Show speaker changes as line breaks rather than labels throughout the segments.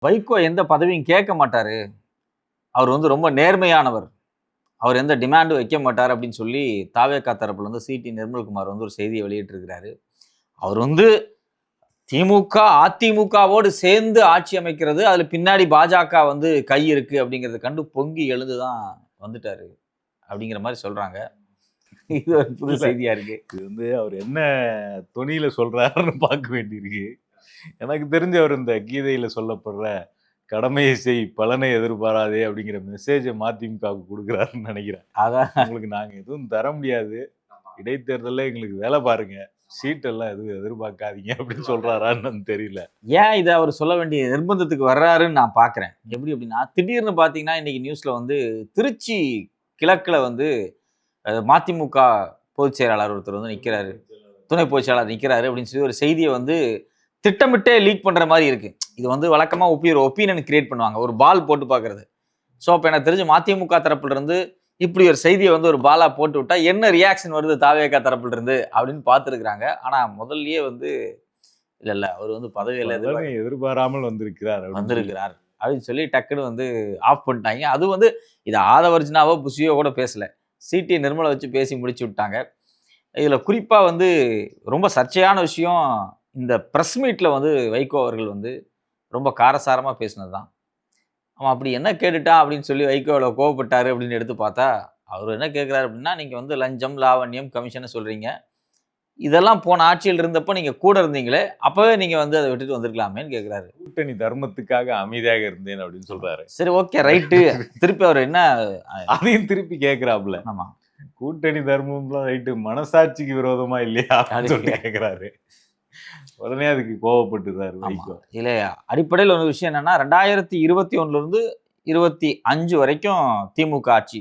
வைகோ எந்த பதவியும் கேட்க மாட்டாரு. அவர் வந்து ரொம்ப நேர்மையானவர். அவர் எந்த டிமாண்டும் வைக்க மாட்டார் அப்படின்னு சொல்லி தாவேகா தரப்புல வந்து சி.டி. நிர்மல்குமார் வந்து ஒரு செய்தியை வெளியிட்டிருக்கிறாரு. அவர் வந்து திமுக, அதிமுகவோடு சேர்ந்து ஆட்சி அமைக்கிறது, அதுல பின்னாடி பாஜக வந்து கை இருக்கு அப்படிங்கிறத கண்டு பொங்கி எழுந்து தான் வந்துட்டாரு அப்படிங்கிற மாதிரி சொல்றாங்க. இது ஒரு புது செய்தியா இருக்கு.
இது வந்து அவர் என்ன தொனியில சொல்றாருன்னு பார்க்க வேண்டியிருக்கு. எனக்கு தெரிஞ்ச அவர் இந்த கீதையில சொல்லப்படுற கடமையை செய் பலனை எதிர்பாராதே அப்படிங்கிற மெசேஜை மதிமுகவுக்கு கொடுக்குறாருன்னு நினைக்கிறேன்.
அதான்
உங்களுக்கு நாங்க எதுவும் தர முடியாது, இடைத்தேர்தலில் எங்களுக்கு வேலை பாருங்க, சீட் எல்லாம் எதுவும் எதிர்பார்க்காதீங்க அப்படின்னு சொல்றாரான்னு தெரியல.
ஏன் இதை அவர் சொல்ல வேண்டிய நிர்பந்தத்துக்கு வர்றாருன்னு நான் பார்க்குறேன். எப்படி அப்படின்னா, திடீர்னு பார்த்தீங்கன்னா இன்னைக்கு நியூஸ்ல வந்து திருச்சி கிழக்குல வந்து மதிமுக பொதுச் செயலாளர் ஒருத்தர் வந்து நிற்கிறாரு, துணை பொதுச் செயலாளர் நிற்கிறாரு அப்படின்னு சொல்லி ஒரு செய்தியை வந்து திட்டமிட்டே லீக் பண்ற மாதிரி இருக்கு. இது வந்து வழக்கமா ஒப்பீனியன் கிரியேட் பண்ணுவாங்க, ஒரு பால் போட்டு பார்க்கறது. ஸோ அப்போ எனக்கு தெரிஞ்சு மதிமுக தரப்புல இருந்து இப்படி ஒரு செய்தியை வந்து ஒரு பாலா போட்டு விட்டா என்ன ரியாக்ஷன் வருது தாவேகா தரப்புல இருந்து அப்படின்னு பார்த்துருக்குறாங்க. ஆனா முதல்லயே வந்து இல்ல அவர் வந்து பதவியில
எதிர்பாராமல் வந்திருக்கிறார்
அப்படின்னு சொல்லி டக்குன்னு வந்து ஆஃப் பண்ணிட்டாங்க. அது வந்து இது ஆதவர்ஜினாவோ புஷியோ கூட பேசல, சி.டி. நிர்மலை வச்சு பேசி முடிச்சு விட்டாங்க. இதுல குறிப்பா வந்து ரொம்ப சர்ச்சையான விஷயம், இந்த பிரஸ் மீட்ல வந்து வைகோ அவர்கள் வந்து ரொம்ப காரசாரமா பேசினது தான். அவன் அப்படி என்ன கேட்டுட்டான் அப்படின்னு சொல்லி வைகோவில் கோவப்பட்டாரு அப்படின்னு எடுத்து பார்த்தா, அவர் என்ன கேட்குறாரு அப்படின்னா, நீங்கள் வந்து லஞ்சம், லாவண்யம், கமிஷனை சொல்கிறீங்க, இதெல்லாம் போன ஆட்சியில் இருந்தப்போ நீங்கள் கூட இருந்தீங்களே, அப்போவே நீங்கள் வந்து அதை விட்டுட்டு வந்திருக்கலாமேன்னு கேட்குறாரு.
கூட்டணி தர்மத்துக்காக அமைதியாக இருந்தேன் அப்படின்னு சொல்றாரு.
சரி, ஓகே, ரைட்டு. திருப்பி அவர் என்ன
அதையும் திருப்பி கேட்குறாப்புல.
ஆமாம்,
கூட்டணி தர்மம்லாம் ரைட்டு, மனசாட்சிக்கு விரோதமா இல்லையா அப்படின்னு சொல்லி கேட்குறாரு. உடனே அதுக்கு கோவப்பட்டுறாரு வைகோ.
இல்ல, அடிப்படையில் ஒரு விஷயம் என்னன்னா, 2021 25 வரைக்கும் திமுக ஆட்சி,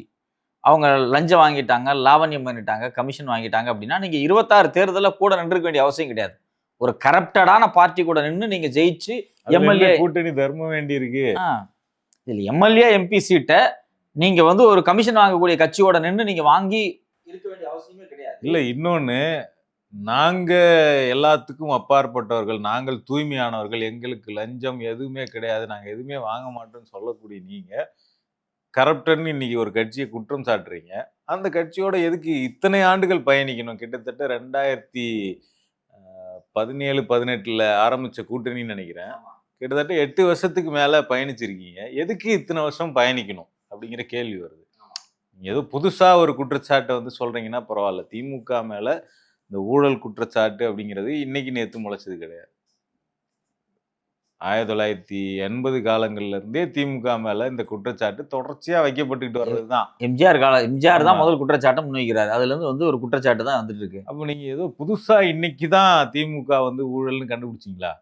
அவங்க லஞ்சம் வாங்கிட்டாங்க, லாவண்யம் பண்ணிட்டாங்க, கமிஷன் வாங்கிட்டாங்க அப்படின்னா நீங்க 26 தேர்தலில் கூட நின்றுக்க வேண்டிய அவசியம் கிடையாது. ஒரு கரப்டடான பார்ட்டி கூட நின்று நீங்க ஜெயிச்சு எம்எல்ஏ
கூட்டணி தர்மம் வேண்டி இருக்கு.
இதுல எம்எல்ஏ எம்பி சீட்டை நீங்க வந்து ஒரு கமிஷன் வாங்கக்கூடிய கட்சியோட நின்று நீங்க வாங்கி இருக்க வேண்டிய அவசியமே கிடையாது.
இல்ல, இன்னொன்னு, நாங்க எல்லாத்துக்கும் அப்பாற்பட்டவர்கள், நாங்கள் தூய்மையானவர்கள், எங்களுக்கு லஞ்சம் எதுவுமே கிடையாது, நாங்க எதுவுமே வாங்க மாட்டோம்னு சொல்லக்கூடிய நீங்க கரப்டர்னு இன்னைக்கு ஒரு கட்சியை குற்றம் சாட்டுறீங்க. அந்த கட்சியோட எதுக்கு இத்தனை ஆண்டுகள் பயணிக்கணும்? கிட்டத்தட்ட 2017-18 ஆரம்பிச்ச கூட்டணின்னு நினைக்கிறேன். கிட்டத்தட்ட 8 வருஷத்துக்கு மேல பயணிச்சிருக்கீங்க. எதுக்கு இத்தனை வருஷம் பயணிக்கணும் அப்படிங்கிற கேள்வி வருது. நீங்க ஏதோ புதுசா ஒரு குற்றச்சாட்டை வந்து சொல்றீங்கன்னா பரவாயில்ல. திமுக மேல இந்த ஊழல் குற்றச்சாட்டு அப்படிங்கிறது இன்னைக்கு நேத்து முளைச்சது கிடையாது. 1980 காலங்கள்ல இருந்தே திமுக மேல இந்த குற்றச்சாட்டு தொடர்ச்சியா வைக்கப்பட்டுக்கிட்டு வர்றதுதான்.
எம்ஜிஆர் தான் முதல் குற்றச்சாட்டை முன்வைக்கிறாரு. அதுல இருந்து வந்து ஒரு குற்றச்சாட்டு தான் வந்துட்டு இருக்கு.
அப்ப நீங்க ஏதோ புதுசா இன்னைக்குதான் திமுக வந்து ஊழல்னு கண்டுபிடிச்சிங்களா?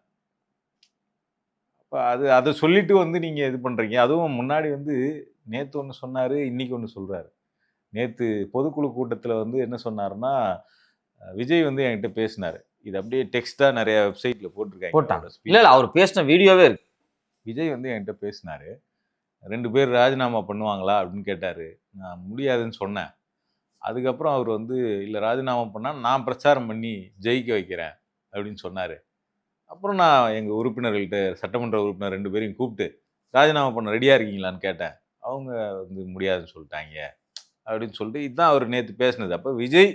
அப்ப அதை சொல்லிட்டு வந்து நீங்க இது பண்றீங்க. அதுவும் முன்னாடி வந்து நேத்து ஒண்ணு சொன்னாரு, இன்னைக்கு ஒண்ணு சொல்றாரு. நேத்து பொதுக்குழு கூட்டத்துல வந்து என்ன சொன்னாருன்னா, விஜய் வந்து என்கிட்ட பேசினாரு. இது அப்படியே டெக்ஸ்டா நிறைய வெப்சைட்ல போட்டிருக்காங்க.
இல்ல, அவர் பேசின வீடியோவே இருக்கு.
விஜய் வந்து என்கிட்ட பேசினாரு. 2 பேர் ராஜினாமா பண்ணுவாங்களா அப்படின்னு கேட்டாரு. நான் முடியாதுன்னு சொன்னேன். அதுக்கப்புறம் அவர் வந்து இல்ல, ராஜினாமா பண்ணா நான் பிரச்சாரம் பண்ணி ஜெயிக்க வைக்கிறேன் அப்படின்னு சொன்னாரு. அப்புறம் நான் எங்க உறுப்பினர்கள்ட்ட, சட்டமன்ற உறுப்பினர் 2 பேரையும் கூப்பிட்டு ராஜினாமா பண்ண ரெடியா இருக்கீங்களான்னு கேட்டேன். அவங்க வந்து முடியாதுன்னு சொல்லிட்டாங்க அப்படின்னு சொல்லிட்டு, இதுதான் அவர் நேற்று பேசினது. அப்போ விஜய்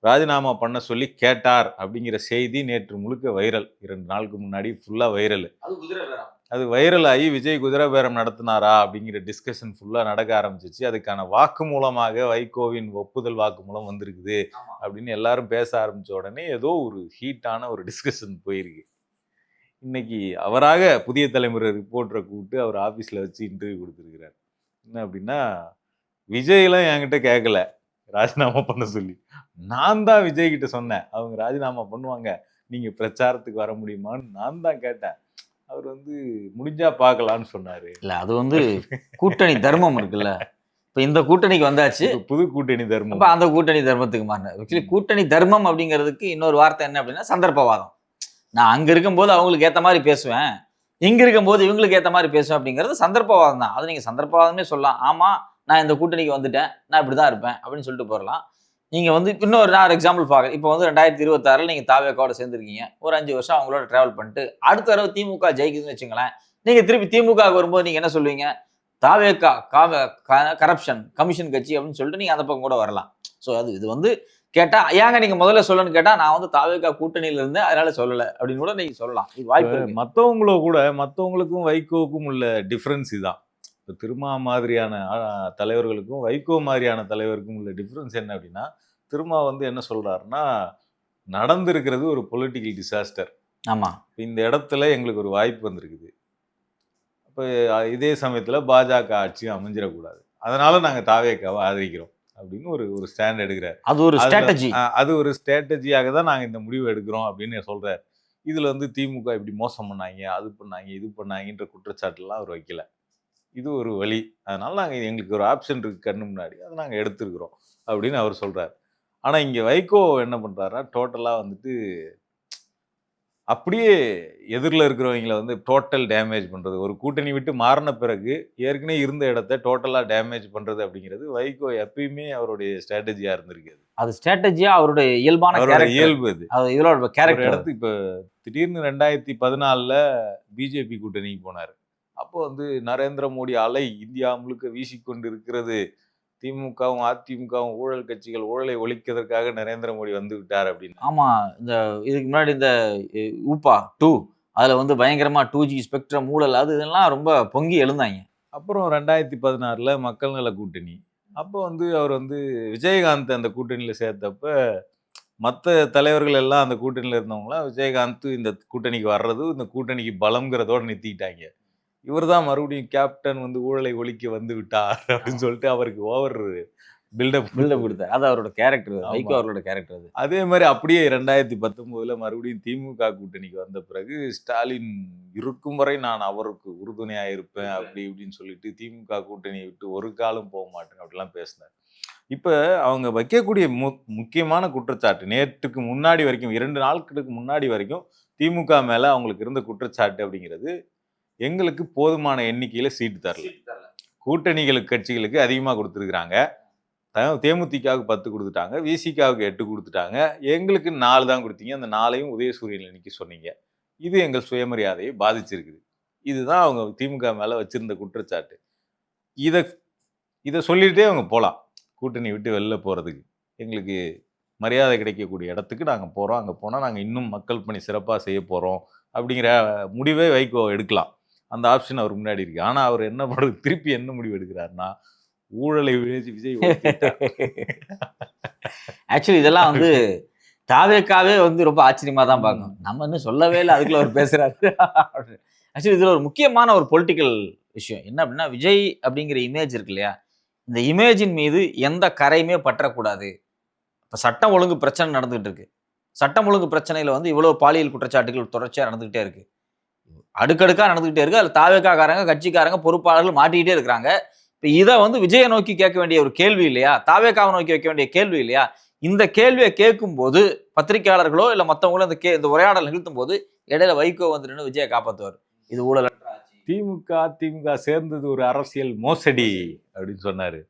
ராஜினாமா பண்ண சொல்லி கேட்டார் அப்படிங்கிற செய்தி நேற்று முழுக்க வைரல். 2 நாளுக்கு முன்னாடி ஃபுல்லா வைரல். அது வைரல் ஆகி விஜய் குதிரை பேரம் நடத்தினாரா அப்படிங்கிற டிஸ்கஷன் ஃபுல்லா நடக்க ஆரம்பிச்சிச்சு. அதுக்கான வாக்குமூலமாக வைகோவின் ஒப்புதல் வாக்குமூலம் வந்திருக்குது அப்படின்னு எல்லாரும் பேச ஆரம்பிச்ச உடனே ஏதோ ஒரு ஹீட்டான ஒரு டிஸ்கஷன் போயிருக்கு. இன்னைக்கு அவராக புதிய தலைமுறை ரிப்போர்ட்டரை கூப்பிட்டு அவர் ஆஃபீஸில் வச்சு இன்டர்வியூ கொடுத்துருக்கிறார். என்ன அப்படின்னா, விஜய்லாம் என்கிட்ட கேட்கல ராஜினாமா பண்ண சொல்லி, நான் தான் விஜய் கிட்ட சொன்னேன் அவங்க ராஜினாமா பண்ணுவாங்க, நீங்க பிரச்சாரத்துக்கு வர முடியுமான்னு நான் தான் கேட்டேன். அவர் வந்து முடிஞ்சா பார்க்கலான்னு சொன்னாரு.
இல்ல, அது வந்து கூட்டணி தர்மம் இருக்குல்ல. இப்ப இந்த கூட்டணிக்கு வந்தாச்சு,
புது கூட்டணி தர்மம்.
அப்ப அந்த கூட்டணி தர்மத்துக்கு மாறினார். ஆக்சுவலி கூட்டணி தர்மம் அப்படிங்கிறதுக்கு இன்னொரு வார்த்தை என்ன அப்படின்னா சந்தர்ப்பவாதம். நான் அங்க இருக்கும்போது அவங்களுக்கு ஏத்த மாதிரி பேசுவேன், இங்க இருக்கும்போது இவங்களுக்கு ஏத்த மாதிரி பேசுவேன் அப்படிங்கிறது சந்தர்ப்பவாதம் தான். அது நீங்க சந்தர்ப்பவாதமே சொல்லலாம். ஆமா, நான் இந்த கூட்டணிக்கு வந்துட்டேன், நான் இப்படிதான் இருப்பேன் அப்படின்னு சொல்லிட்டு போறலாம். நீங்க வந்து இன்னொரு நான் எக்ஸாம்பிள் பார்க்குறேன். இப்போ வந்து 2026 நீங்க தாவேகாவோட சேர்ந்துருக்கீங்க, ஒரு 5 வருஷம் அவங்களோட டிராவல் பண்ணிட்டு அடுத்த தடவை திமுக ஜெயிக்குதுன்னு வச்சுங்களேன், நீங்க திருப்பி திமுக வரும்போது நீங்க என்ன சொல்லுவீங்க? தாவேகா கரப்ஷன் கமிஷன் கட்சி அப்படின்னு சொல்லிட்டு நீங்க அந்த பக்கம் கூட வரலாம். ஸோ இது வந்து கேட்டா ஏங்க நீங்க முதல்ல சொல்லணும்னு கேட்டா நான் வந்து தாவேகா கூட்டணியில இருந்தேன் அதனால சொல்லல அப்படின்னு கூட நீங்க சொல்லலாம். இது வாய்ப்பு இருக்கு.
மற்றவங்களுக்கும் வைகோவுக்கும் உள்ள டிஃப்ரென்ஸ் இதான். இப்போ திருமா மாதிரியான தலைவர்களுக்கும் வைகோ மாதிரியான தலைவருக்கும் உள்ள டிஃப்ரென்ஸ் என்ன அப்படின்னா, திருமா வந்து என்ன சொல்றாருன்னா, நடந்திருக்கிறது ஒரு பொலிட்டிக்கல் டிசாஸ்டர்.
ஆமா.
இந்த இடத்துல எங்களுக்கு ஒரு வாய்ப்பு வந்திருக்குது. இப்போ இதே சமயத்துல பாஜக ஆட்சியும் அமைஞ்சிடக்கூடாது. அதனால நாங்க தாவேகாவை ஆதரிக்கிறோம் அப்படின்னு ஒரு ஸ்டாண்ட் எடுக்கிறார்.
அது ஒரு ஸ்ட்ராட்டஜி.
அது ஒரு ஸ்ட்ராட்டஜியாக தான் நாங்க இந்த முடிவு எடுக்கிறோம் அப்படின்னு சொல்றாரு. இதுல வந்து திமுக இப்படி மோசம் பண்ணாங்க, அது பண்ணாங்க, இது பண்ணாங்கன்ற குற்றச்சாட்டுலாம் அவர் வைக்கல. இது ஒரு வழி. அதனால எங்களுக்கு ஒரு ஆப்ஷன் இருக்கு கண்ணு முன்னாடி. அதை நாங்க எடுத்திருக்கிறோம் அப்படின்னு அவர் சொல்றாரு. ஆனா இங்க வைகோ என்ன பண்றாருன்னா, டோட்டலா வந்துட்டு அப்படியே எதிரில இருக்கிறவங்கள வந்து டோட்டல் டேமேஜ் பண்றது. ஒரு கூட்டணி விட்டு மாறின பிறகு ஏற்கனவே இருந்த இடத்த டோட்டலா டேமேஜ் பண்றது அப்படிங்கிறது வைகோ எப்பயுமே அவருடைய ஸ்ட்ராட்டஜியா இருந்திருக்கு.
அது ஸ்ட்ராட்டஜியா அவருடைய இயல்பான கேரக்டர்.
இயல்பு அது.
இதோட
ஒரு
கேரக்டர்.
இடத்துக்கு இப்ப திடீர்னு 2014ல பிஜேபி கூட்டணிக்கு போனாரு. அப்போ வந்து நரேந்திர மோடி அலை இந்தியா முழுக்க வீசிக்கொண்டு இருக்கிறது. திமுகவும் அதிமுகவும் ஊழல் கட்சிகள் ஊழலை ஒழிக்கிறதுக்காக நரேந்திர மோடி வந்து விட்டார் அப்படின்னு.
ஆமா. இந்த இதுக்கு முன்னாடி இந்த ஊப்பா 2 அதுல வந்து பயங்கரமா 2G ஸ்பெக்ட்ரம் ஊழல் அது இதெல்லாம் ரொம்ப பொங்கி எழுந்தாங்க.
அப்புறம் 2016ல மக்கள் நல கூட்டணி. அப்போ வந்து அவர் வந்து விஜயகாந்த் அந்த கூட்டணியில சேர்த்தப்ப, மத்த தலைவர்கள் எல்லாம் அந்த கூட்டணியில இருந்தவங்கலாம் விஜயகாந்த் இந்த கூட்டணிக்கு வர்றது, இந்த கூட்டணிக்கு பலம்ங்கிறதோட நிறுத்திக்கிட்டாங்க. இவர் தான் மறுபடியும் கேப்டன் வந்து ஊழலை ஒழிக்க வந்து விட்டார் அப்படின்னு சொல்லிட்டு அவருக்கு ஓவர் பில்டப்
கொடுத்தார். அது அவரோட கேரக்டர்.
ஆமா.
வைகோ அவரோட கேரக்டர் அது.
அதே மாதிரி அப்படியே 2019ல மறுபடியும் திமுக கூட்டணிக்கு வந்த பிறகு ஸ்டாலின் இருக்கும் வரை நான் அவருக்கு உறுதுணையா இருப்பேன் அப்படி இப்படின்னு சொல்லிட்டு திமுக கூட்டணியை விட்டு ஒரு காலம் போக மாட்டேன் அப்படிலாம் பேசினார். இப்ப அவங்க வைக்கக்கூடிய முக்கியமான குற்றச்சாட்டு நேற்றுக்கு முன்னாடி வரைக்கும் 2 நாட்களுக்கு முன்னாடி வரைக்கும் திமுக மேல அவங்களுக்கு இருந்த குற்றச்சாட்டு அப்படிங்கிறது, எங்களுக்கு போதுமான எண்ணிக்கையில சீட்டு தரல. கூட்டணிகளுக்கு கட்சிகளுக்கு அதிகமா கொடுத்துருக்காங்க. தேமுதிகவுக்கு 10 கொடுத்துட்டாங்க, விசிகாவுக்கு 8 கொடுத்துட்டாங்க. எங்களுக்கு 4 தான் கொடுத்தீங்க. அந்த 4ஐயும் உதயசூரியன்ல நிக்க சொன்னீங்க. இது எங்கள் சுயமரியாதையை பாதிச்சிருக்குது. இதுதான் அவங்க திமுக மேல வச்சிருந்த குற்றச்சாட்டு. இத இத சொல்லிட்டே அவங்க போலாம். கூட்டணி விட்டு வெளில போறதுக்கு. எங்களுக்கு மரியாதை கிடைக்கக்கூடிய இடத்துக்கு நாங்க போறோம். அங்க போனா நாங்க இன்னும் மக்கள் பணி சிறப்பா செய்ய போறோம். அப்படிங்கிற முடிவை வைகோ எடுக்கலாம். அந்த ஆப்ஷன் அவர் முன்னாடி இருக்கு. ஆனா அவர் என்ன பண்றது, திருப்பி என்ன முடிவு எடுக்கிறாருன்னா, ஊழலை விஜய்
ஆக்சுவலி இதெல்லாம் வந்து தாவேக்காவே வந்து ரொம்ப ஆச்சரியமா தான் பார்க்கும். நம்ம இன்னும் சொல்லவே இல்லை, அதுக்குள்ள அவர் பேசுறாரு. ஆக்சுவலி இதுல ஒரு முக்கியமான ஒரு பொலிட்டிக்கல் விஷயம் என்ன அப்படின்னா, விஜய் அப்படிங்கிற இமேஜ் இருக்கு இல்லையா, இந்த இமேஜின் மீது எந்த கரையுமே பற்றக்கூடாது. இப்ப சட்டம் ஒழுங்கு பிரச்சனை நடந்துகிட்டு இருக்கு. சட்டம் ஒழுங்கு பிரச்சனையில வந்து இவ்வளவு பாலியல் குற்றச்சாட்டுகள் தொடர்ச்சியா நடந்துகிட்டே இருக்கு. அடுக்கடுக்கா நடந்துகிட்டே இருக்கு. அதுல தாவேக்காரங்க கட்சிக்காரங்க பொறுப்பாளர்கள் மாட்டிக்கிட்டே இருக்கிறாங்க. இப்ப இதை வந்து விஜயை நோக்கி கேட்க வேண்டிய ஒரு கேள்வி இல்லையா, தாவேக்காவை நோக்கி வைக்க வேண்டிய கேள்வி இல்லையா? இந்த கேள்வியை கேட்கும் போது பத்திரிகையாளர்களோ இல்ல மத்தவங்களோ இந்த உரையாடல் நிகழ்த்தும் போது இடையில வைகோ வந்து நின்று விஜயை காப்பாத்துவார். இது ஊழல்.
திமுக சேர்ந்தது ஒரு அரசியல் மோசடி அப்படின்னு சொன்னாரு.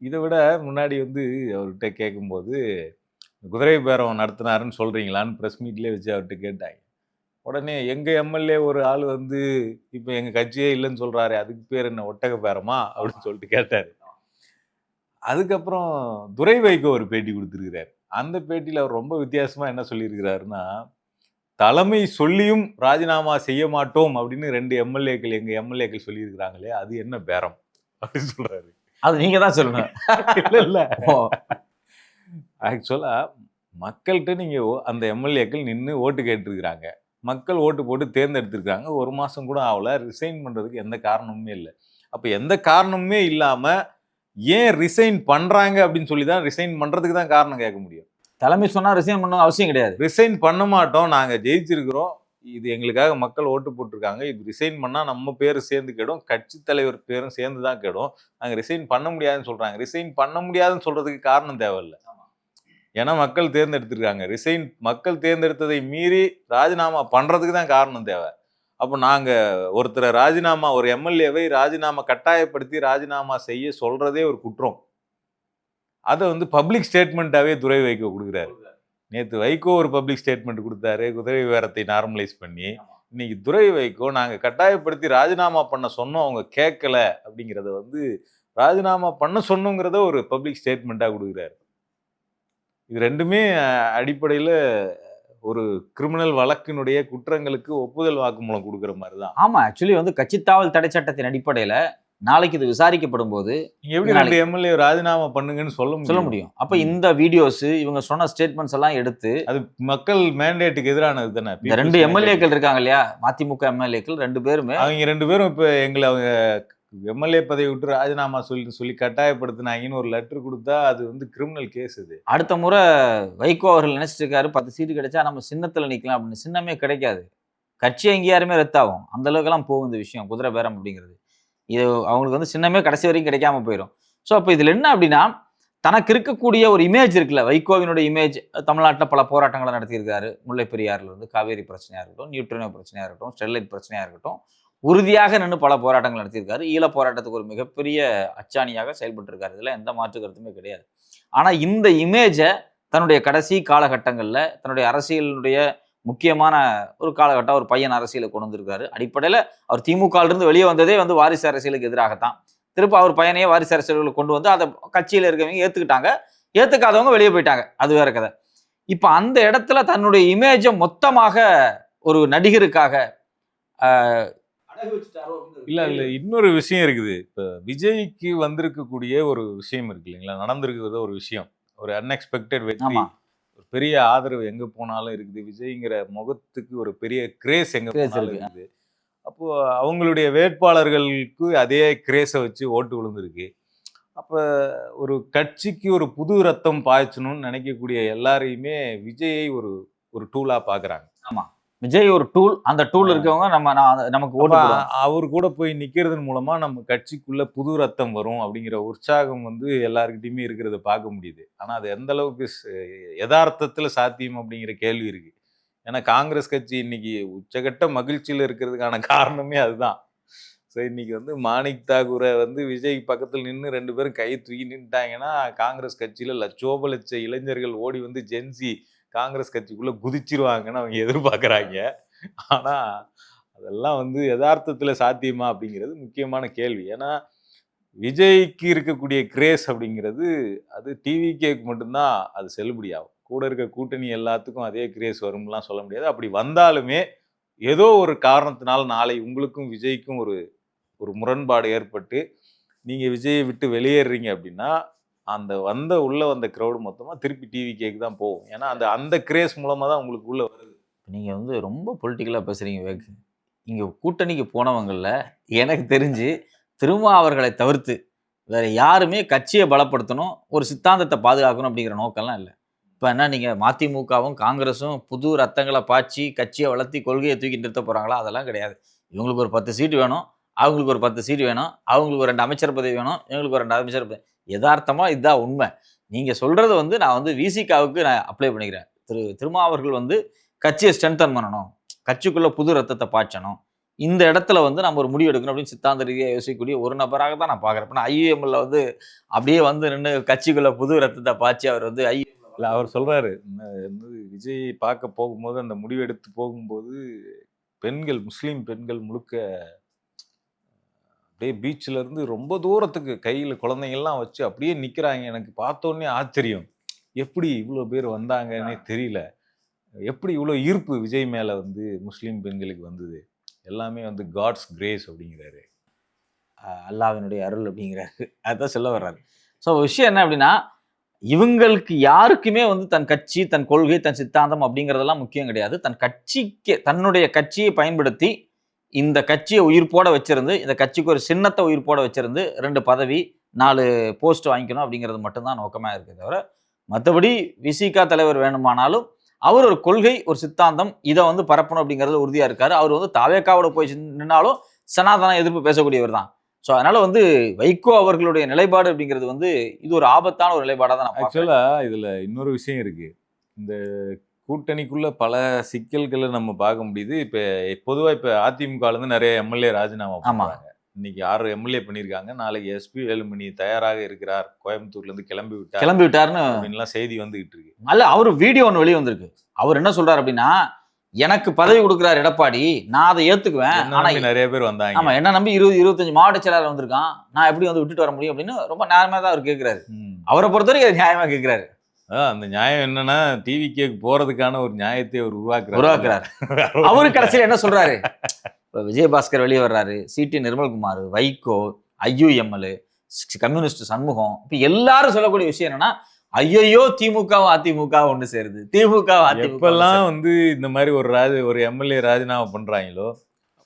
இதை விட முன்னாடி வந்து அவர்கிட்ட கேட்கும்போது, குதிரை பேரம் நடத்தினாருன்னு சொல்றீங்களான்னு பிரஸ் மீட்லேயே வச்சு அவர்கிட்ட கேட்டாங்க. உடனே எங்க எம்எல்ஏ ஒரு ஆள் வந்து இப்ப எங்க கட்சியே இல்லைன்னு சொல்றாரு, அதுக்கு பேர் என்ன ஒட்டக பேரமா அப்படின்னு சொல்லிட்டு கேட்டாரு. அதுக்கப்புறம் துரை வைகோ ஒரு பேட்டி கொடுத்திருக்கிறார். அந்த பேட்டியில அவர் ரொம்ப வித்தியாசமா என்ன சொல்லியிருக்கிறாருன்னா, தலைமை சொல்லியும் ராஜினாமா செய்ய மாட்டோம் அப்படின்னு 2 எம்எல்ஏக்கள் எங்க எம்எல்ஏக்கள் சொல்லியிருக்கிறாங்களே, அது என்ன பேரம் அப்படின்னு சொல்றாரு.
அது நீங்க தான் சொல்லணும்.
இல்ல ஆக்சுவலா மக்கள்கிட்ட நீங்க அந்த எம்எல்ஏக்கள் நின்று ஓட்டு கேட்டிருக்கிறாங்க. மக்கள் ஓட்டு போட்டு தேர்ந்தெடுத்திருக்காங்க. 1 மாசம் கூட ஆகல. ரிசைன் பண்றதுக்கு எந்த காரணமுமே இல்லை. அப்ப எந்த காரணமுமே இல்லாம ஏன் ரிசைன் பண்றாங்க அப்படின்னு சொல்லி தான் ரிசைன் பண்றதுக்கு தான் காரணம் கேட்க முடியும்.
தலைமை சொன்னா ரிசைன் பண்ணணும் அவசியம் கிடையாது.
ரிசைன் பண்ண மாட்டோம், நாங்க ஜெயிச்சிருக்கிறோம், இது எங்களுக்காக மக்கள் ஓட்டு போட்டிருக்காங்க, இது ரிசைன் பண்ணா நம்ம பேரு சேர்ந்து கெடும், கட்சி தலைவர் பேரும் சேர்ந்து தான் கெடும், நாங்க ரிசைன் பண்ண முடியாதுன்னு சொல்றாங்க. ரிசைன் பண்ண முடியாதுன்னு சொல்றதுக்கு காரணம் தேவையில்லை. ஏன்னா மக்கள் தேர்ந்தெடுத்திருக்காங்க. மக்கள் தேர்ந்தெடுத்ததை மீறி ராஜினாமா பண்றதுக்கு தான் காரணம் தேவை. அப்போ நாங்க ஒருத்தரை ராஜினாமா, ஒரு எம்எல்ஏவை ராஜினாமா கட்டாயப்படுத்தி ராஜினாமா செய்ய சொல்றதே ஒரு குற்றம். அதை வந்து பப்ளிக் ஸ்டேட்மெண்ட்டாவே துரை வைகோ கொடுக்குறாரு. நேற்று வைகோ ஒரு பப்ளிக் ஸ்டேட்மெண்ட் கொடுத்தாரு, குதிரை விவரத்தை நார்மலைஸ் பண்ணி. இன்னைக்கு துரை வைகோ நாங்க கட்டாயப்படுத்தி ராஜினாமா பண்ண சொன்னோம், அவங்க கேட்கல அப்படிங்கிறத வந்து ராஜினாமா பண்ண சொன்னோங்கிறத ஒரு பப்ளிக் ஸ்டேட்மெண்ட்டா கொடுக்குறாரு. இது ரெண்டுமே அடிப்படையில ஒரு கிரிமினல் வழக்கினுடைய குற்றங்களுக்கு ஒப்புதல் வாக்குமூலம் கொடுக்குற மாதிரி தான்.
ஆமா, ஆக்சுவலி வந்து கட்சித்தாவல் தடை சட்டத்தின் அடிப்படையில நாளைக்கு இது விசாரிக்கப்படும் போது
நீங்க எப்படி 2 எம்எல்ஏ ராஜினாமா பண்ணுங்கன்னு சொல்ல
முடியும். அப்ப இந்த வீடியோஸ் இவங்க சொன்ன ஸ்டேட்மெண்ட்ஸ் எல்லாம் எடுத்து
அது மக்கள் மேண்டேட்டுக்கு எதிரானது தானே.
இந்த 2 எம்எல்ஏக்கள் இருக்காங்க இல்லையா, மதிமுக எம்எல்ஏக்கள் 2 பேருமே,
அவங்க 2 பேரும் இப்ப எங்களை அவங்க எம்எல்ஏ பதவி விட்டு ராஜினாமா சொல்லி கட்டாயப்படுத்தினாங்கன்னு ஒரு லெட்டர் கொடுத்தா அது வந்து கிரிமினல் கேஸ். இது
அடுத்த முறை வைகோ அவர்கள் நினைச்சிட்டு இருக்காரு 10 சீட்டு கிடைச்சா நம்ம சின்னத்துல நிக்கலாம் அப்படின்னு. சின்னமே கிடைக்காது, கட்சி எங்கேயாருமே ரத்தாகும். அந்த அளவுக்கு எல்லாம் போகும் இந்த விஷயம், குதிரை பேரம் அப்படிங்கிறது. இது அவங்களுக்கு வந்து சின்னமே கடைசி வரைக்கும் கிடைக்காம போயிடும். ஸோ அப்போ இதில் என்ன அப்படின்னா, தனக்கு இருக்கக்கூடிய ஒரு இமேஜ் இருக்குல்ல, வைகோவினுடைய இமேஜ், தமிழ்நாட்டில் பல போராட்டங்களை நடத்தியிருக்காரு. முல்லை பெரியாறுல இருந்து காவேரி பிரச்சனையாக இருக்கட்டும், நியூட்ரினோ பிரச்சனையாக இருக்கட்டும், ஸ்டெர்லைட் பிரச்சனையாக இருக்கட்டும், உறுதியாக நின்று பல போராட்டங்கள் நடத்தியிருக்காரு. ஈழ போராட்டத்துக்கு ஒரு மிகப்பெரிய அச்சாணியாக செயல்பட்டிருக்காரு. இதில் எந்த மாற்று கருத்துமே கிடையாது. ஆனால் இந்த இமேஜை தன்னுடைய கடைசி காலகட்டங்களில் தன்னுடைய அரசியலினுடைய முக்கியமான ஒரு காலகட்டம், ஒரு பையன் அரசியலை கொண்டு வந்திருக்காரு. அடிப்படையில் அவர் திமுகவிலிருந்து வெளியே வந்ததே வந்து வாரிசு அரசியலுக்கு எதிராகத்தான். திரும்ப அவர் பையனையே வாரிசு அரசியலுக்கு கொண்டு வந்து அதை கட்சியில் இருக்கவங்க ஏற்றுக்கிட்டாங்க, ஏற்றுக்காதவங்க வெளியே போயிட்டாங்க, அது வேற கதை. இப்போ அந்த இடத்துல தன்னுடைய இமேஜை மொத்தமாக ஒரு நடிகருக்காக
இல்ல இன்னொரு விஷயம் இருக்குது. இப்ப விஜய்க்கு வந்திருக்கக்கூடிய ஒரு விஷயம் இருக்கு இல்லைங்களா, நடந்திருக்கிறது ஒரு விஷயம், ஒரு அன்எக்ஸ்பெக்டட் வெற்றி, ஒரு பெரிய ஆதரவு எங்க போனாலும் இருக்குது. விஜய்ங்கிற முகத்துக்கு ஒரு பெரிய கிரேஸ் எங்க போனாலும் இருக்குது. அப்போ அவங்களுடைய வேட்பாளர்களுக்கு அதே கிரேஸை வச்சு ஓட்டு விழுந்திருக்கு. அப்ப ஒரு கட்சிக்கு ஒரு புது ரத்தம் பாய்ச்சணும்னு நினைக்கக்கூடிய எல்லாரையுமே விஜயை ஒரு டூலா பாக்குறாங்க.
ஆமா, விஜய் ஒரு டூல். அந்த டூல் இருக்கவங்க நமக்கு ஓட்டு,
அவர் கூட போய் நிக்கிறதன் மூலமா நம்ம கட்சிக்குள்ள புது ரத்தம் வரும் அப்படிங்கிற உற்சாகம் வந்து எல்லாருக்கிட்டையுமே இருக்கிறத பார்க்க முடியுது. ஆனா அது எந்த அளவுக்கு யதார்த்தத்துல சாத்தியம் அப்படிங்கிற கேள்வி இருக்கு. ஏன்னா காங்கிரஸ் கட்சி இன்னைக்கு உச்சகட்ட மகிழ்ச்சியில இருக்கிறதுக்கான காரணமே அதுதான். ஸோ இன்னைக்கு வந்து மாணிக் தாகூரை வந்து விஜய் பக்கத்தில் நின்று 2 பேரும் கை தூக்கி நின்றுட்டாங்கன்னா காங்கிரஸ் கட்சியில லட்சோப லட்ச இளைஞர்கள் ஓடி வந்து ஜென்சி காங்கிரஸ் கட்சிக்குள்ள குதிச்சிருவாங்கன்னு அவங்க எதிர்பார்க்குறாங்க. ஆனா அதெல்லாம் வந்து யதார்த்தத்துல சாத்தியமா அப்படிங்கிறது முக்கியமான கேள்வி. ஏன்னா விஜய்க்கு இருக்கக்கூடிய கிரேஸ் அப்படிங்கிறது அது டிவிகேக்கு மட்டும்தான் அது செல்லுபடியாகும். கூட இருக்க கூட்டணி எல்லாத்துக்கும் அதே கிரேஸ் வரும்லாம் சொல்ல முடியாது. அப்படி வந்தாலுமே ஏதோ ஒரு காரணத்தினால நாளை உங்களுக்கும் விஜய்க்கும் ஒரு முரண்பாடு ஏற்பட்டு நீங்க விஜயை விட்டு வெளியேறீங்க அப்படின்னா அந்த உள்ள வந்த கிரௌடு மொத்தமா திருப்பி டிவிகேக்கு தான் போகும். ஏன்னா அந்த கிரேஸ் மூலமா தான் உங்களுக்கு உள்ள வருது.
நீங்க வந்து ரொம்ப பொலிட்டிக்கலா பேசுறீங்க வேக். இங்க கூட்டணிக்கு போனவங்கள்ல எனக்கு தெரிஞ்சு திருமாவர்களை தவிர்த்து வேற யாருமே கட்சியை பலப்படுத்தணும், ஒரு சித்தாந்தத்தை பாதுகாக்கணும் அப்படிங்கிற நோக்கம்லாம் இல்லை. இப்போ என்ன நீங்கள் மதிமுகவும் காங்கிரஸும் புது ரத்தங்களை பாய்ச்சி கட்சியை வளர்த்தி கொள்கையை தூக்கி நிறுத்த போகிறாங்களா? அதெல்லாம் கிடையாது. இவங்களுக்கு ஒரு 10 சீட்டு வேணும், அவங்களுக்கு ஒரு 10 சீட்டு வேணும், அவங்களுக்கு ஒரு 2 அமைச்சர் பதவி வேணும், இவங்களுக்கு ஒரு 2 அமைச்சர் பதவி. யதார்த்தமாக இதுதான் உண்மை. நீங்கள் சொல்கிறது வந்து நான் வந்து விசிகாவுக்கு நான் அப்ளை பண்ணிக்கிறேன். திருமாவர்கள் வந்து கட்சியை ஸ்ட்ரென்தன் பண்ணணும், கட்சிக்குள்ளே புது ரத்தத்தை பாய்ச்சணும், இந்த இடத்துல வந்து நம்ம ஒரு முடிவு எடுக்கணும் அப்படின்னு சித்தாந்த ரீதியாக யோசிக்கக்கூடிய ஒரு நபராக தான் நான் பார்க்குறேன். இப்போ நான் ஐயுஎம்ல வந்து அப்படியே வந்து நின்று கட்சிக்குள்ளே புது ரத்தத்தை பாய்ச்சி அவர் வந்து
இல்லை அவர் சொல்றாரு விஜய் பார்க்க போகும்போது அந்த முடிவு எடுத்து போகும்போது பெண்கள் முஸ்லீம் பெண்கள் முழுக்க அப்படியே பீச்சில் இருந்து ரொம்ப தூரத்துக்கு கையில் குழந்தைங்கள்லாம் வச்சு அப்படியே நிற்கிறாங்க. எனக்கு பார்த்தோன்னே ஆச்சரியம், எப்படி இவ்வளோ பேர் வந்தாங்கன்னே தெரியல, எப்படி இவ்வளோ ஈர்ப்பு விஜய் மேலே வந்து முஸ்லீம் பெண்களுக்கு வந்தது, எல்லாமே வந்து காட்ஸ் கிரேஸ் அப்படிங்கிறாரு,
அல்லாஹ்வினுடைய அருள் அப்படிங்கிறாரு. அதுதான் சொல்ல வர்றாரு. ஸோ விஷயம் என்ன அப்படின்னா, இவங்களுக்கு யாருக்குமே வந்து தன் கட்சி, தன் கொள்கை, தன் சித்தாந்தம் அப்படிங்கிறதெல்லாம் முக்கியம் கிடையாது. தன்னுடைய கட்சியை பயன்படுத்தி இந்த கட்சியை உயிர்ப்போட வச்சிருந்து, இந்த கட்சிக்கு ஒரு சின்னத்தை உயிர்ப்போட வச்சிருந்து 2 பதவி 4 போஸ்ட் வாங்கிக்கணும் அப்படிங்கிறது மட்டும்தான் நோக்கமாக இருக்குது தவிர, மற்றபடி விசிகா தலைவர் வேணுமானாலும் அவர் ஒரு கொள்கை, ஒரு சித்தாந்தம், இதை வந்து பரப்பணும் அப்படிங்கிறது உறுதியாக இருக்காரு. அவர் வந்து தாவேக்காவோட போய் நின்னாலும் சனாதன எதிர்ப்பு பேசக்கூடியவர் தான். ஸோ அதனால வந்து வைகோ அவர்களுடைய நிலைப்பாடு அப்படிங்கிறது வந்து இது ஒரு ஆபத்தான ஒரு நிலைப்பாடாக தான்.
ஆக்சுவலா இதுல இன்னொரு விஷயம் இருக்கு. இந்த கூட்டணிக்குள்ள பல சிக்கல்களை நம்ம பார்க்க முடியுது. இப்ப பொதுவா இப்ப அதிமுகல இருந்து நிறைய எம்எல்ஏ ராஜினாமா பண்ணுவாங்க. இன்னைக்கு 6 எம்எல்ஏ பண்ணியிருக்காங்க. நாளைக்கு எஸ்பி வேலுமணி தயாராக இருக்கிறார், கோயம்புத்தூர்ல இருந்து கிளம்பி விட்டார்னு அப்படின்லாம் செய்தி வந்துகிட்டு இருக்கு.
அல்ல, அவரு வீடியோ ஒன்று வெளியே வந்திருக்கு. அவர் என்ன சொல்றாரு அப்படின்னா, எனக்கு பதவி கொடுக்குறாரு எடப்பாடி, நான் அதை ஏத்துக்குவேன்.
என்ன
ஆனா
நம்பி நிறைய பேர் வந்தாங்க.
ஆமா, என்ன நம்பி 20, 25 மாவட்ட செயலாளர் வந்திருக்கான், நான் எப்படி வந்து விட்டுட்டு வர முடியும் அப்படின்னு ரொம்ப நியாயமா தான் அவர் கேட்கிறாரு. அவரை பொறுத்தவரைக்கும் அது நியாயமா கேட்கிறாரு.
அந்த நியாயம் என்னன்னா டிவிகேக்கு போறதுக்கான ஒரு நியாயத்தை அவர்
உருவாக்குறாரு. அவரு கடைசியில் என்ன சொல்றாரு, விஜயபாஸ்கர் வெளியே வர்றாரு, C T Nirmalkumar, Vaiko, IUML, communist Shanmugam, இப்ப எல்லாரும் சொல்லக்கூடிய விஷயம் என்னன்னா, ஐயோ திமுகவும் அதிமுகவும் ஒன்று சேருது, திமுக
எப்பெல்லாம் வந்து இந்த மாதிரி ஒரு எம்எல்ஏ ராஜினாமா பண்றாங்களோ,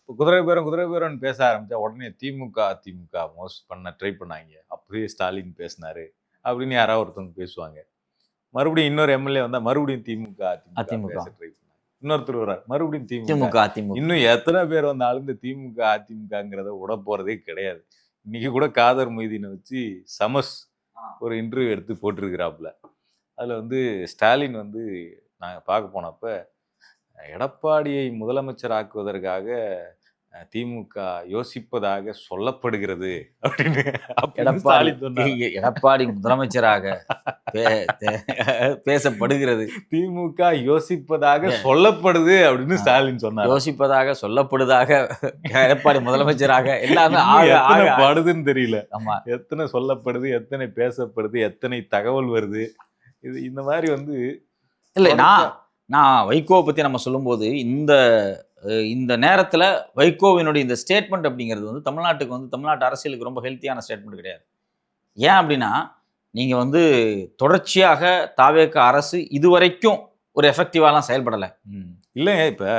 குதிரை பேரம் பேச ஆரம்பிச்சா உடனே அதிமுக மோஸ்ட் பண்ண ட்ரை பண்ணாங்க, அப்படியே ஸ்டாலின் பேசினாரு அப்படின்னு யாராவது ஒருத்தவங்க பேசுவாங்க. மறுபடியும் இன்னொரு எம்எல்ஏ வந்தா மறுபடியும் திமுக அதிமுக பேச ட்ரை பண்ணாங்க. இன்னொருத்தர் வர்றாரு, மறுபடியும் திமுக அதிமுக. இன்னும் எத்தனை பேர் வந்தாலும் இந்த திமுக அதிமுகங்கிறத விட போறதே கிடையாது. இன்னைக்கு கூட காதர் மொய்தீனை வச்சு சமஸ் ஒரு இன்டர்வியூ எடுத்து போட்டிருக்கிறாப்புல. அதுல வந்து ஸ்டாலின் வந்து நாங்க பார்க்க போனப்ப, எடப்பாடியை முதலமைச்சர் ஆக்குவதற்காக திமுக யோசிப்பதாக சொல்லப்படுகிறது அப்படின்னு
எடப்பாடி முதலமைச்சராக பேசப்படுகிறது,
திமுக யோசிப்பதாக சொல்லப்படுது அப்படின்னு ஸ்டாலின் சொன்னார்.
யோசிப்பதாக சொல்லப்படுதாக எடப்பாடி முதலமைச்சராக எல்லாமே
படுதுன்னு தெரியல. ஆமா, எத்தனை சொல்லப்படுது, எத்தனை பேசப்படுது, எத்தனை தகவல் வருது, இது இந்த மாதிரி வந்து
இல்லை. நான் வைகோவை பத்தி நம்ம சொல்லும்போது இந்த நேரத்தில் வைகோவினுடைய இந்த ஸ்டேட்மெண்ட் அப்படிங்கிறது வந்து தமிழ்நாட்டுக்கு வந்து தமிழ்நாட்டு அரசியலுக்கு ரொம்ப ஹெல்த்தியான ஸ்டேட்மெண்ட் கிடையாது. ஏன் அப்படின்னா, நீங்கள் வந்து தொடர்ச்சியாக தாவேக அரசு இதுவரைக்கும் ஒரு எஃபெக்டிவாலாம் செயல்படலை.
இல்லைங்க, இப்போ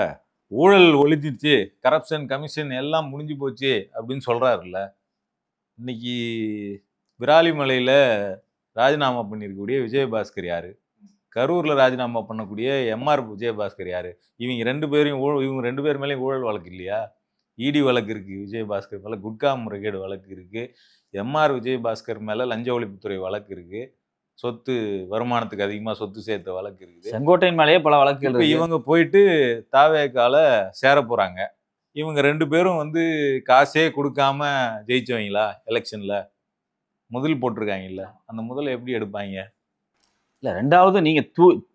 ஊழல் ஒழிஞ்சிச்சு, கரப்ஷன் கமிஷன் எல்லாம் முடிஞ்சு போச்சு அப்படின்னு சொல்கிறாருல்ல. இன்னைக்கு விராலிமலையில் ராஜினாமா பண்ணியிருக்கக்கூடிய விஜயபாஸ்கர் யாரு? கரூரில் ராஜினாமா பண்ணக்கூடிய எம்ஆர் விஜயபாஸ்கர் யாரு? இவங்க ரெண்டு பேர் மேலேயும் ஊழல் வழக்கு இல்லையா? இடி வழக்கு இருக்கு, விஜயபாஸ்கர் மேலே குட்கா முறைகேடு வழக்கு இருக்கு, எம்ஆர் விஜயபாஸ்கர் மேலே லஞ்ச ஒழிப்புத்துறை வழக்கு இருக்கு, சொத்து வருமானத்துக்கு அதிகமாக சொத்து சேர்த்த வழக்கு இருக்குது,
செங்கோட்டையின் மேலேயே பல வழக்குகள்.
இப்போ இவங்க போயிட்டு தாவேக்கால சேர போறாங்க. இவங்க ரெண்டு பேரும் வந்து காசே கொடுக்காம ஜெயிச்சவங்களா? எலெக்ஷன்ல முதல் போட்டிருக்காங்கல்ல, அந்த முதல்ல எப்படி எடுப்பாங்க?
இல்ல, ரெண்டாவது நீங்க